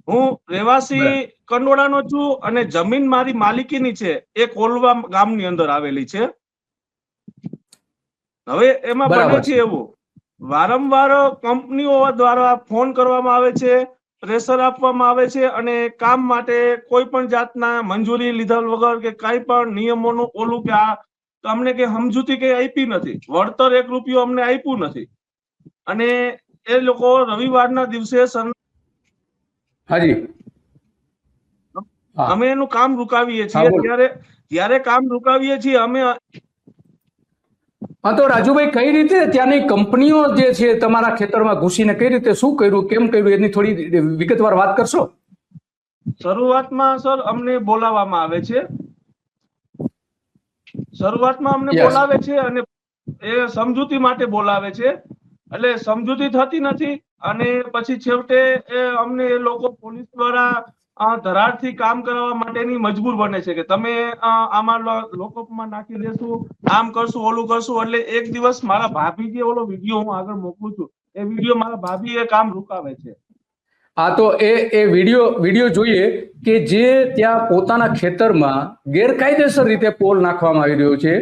હું રહેવાસી કંડોળાનો છું અને જમીન મારી માલિકીની છે એ કોલવા ગામની અંદર આવેલી છે. હવે એમાં બને છે એવું વારંવાર કંપનીઓ દ્વારા ફોન કરવામાં આવે છે, પ્રેશર આપવામાં આવે છે અને કામ માટે કોઈ પણ જાતના મંજૂરી લીધા વગર કે કઈ પણ નિયમોનું ઓલું કે આ અમને કે સમજૂતી કઈ આપી નથી, વળતર 1 રૂપિયો અમને આપ્યું નથી. અને એ લોકો રવિવારના દિવસે હાજી અમે એનું કામ રૂકાવીએ છીએ. ત્યારે કામ રૂકાવીએ છીએ અમે. હા, તો રાજુભાઈ કઈ રીતે ત્યાંની કંપનીઓ જે છે તમારા ખેતરમાં ઘૂસીને કઈ રીતે શું કર્યું, કેમ કર્યું, એની થોડી વિગતવાર વાત કરશો? શરૂઆતમાં સર અમને બોલાવવામાં આવે છે. શરૂઆતમાં અમને બોલાવે છે અને એ સમજૂતી માટે બોલાવે છે. એટલે સમજૂતી થતી નથી અને પછી છેવટે અમને એ લોકો પોલીસ દ્વારા ધરારથી કામ કરાવવા માટેની મજબૂર બને છે કે તમે આમાં લોકઅપમાં નાખી દેશું, આમ કરશું, ઓલું કરશું. એટલે એક દિવસ મારા ભાભી જે ઓલો વિડીયો હું આગળ મોકલું છું એ વિડીયો મારા ભાભી એ કામ રૂકાવે છે. હા, તો એ વિડીયો જોઈએ કે જે ત્યાં પોતાના ખેતરમાં ગેરકાયદેસર રીતે પોલ નાખવામાં આવી રહ્યો છે.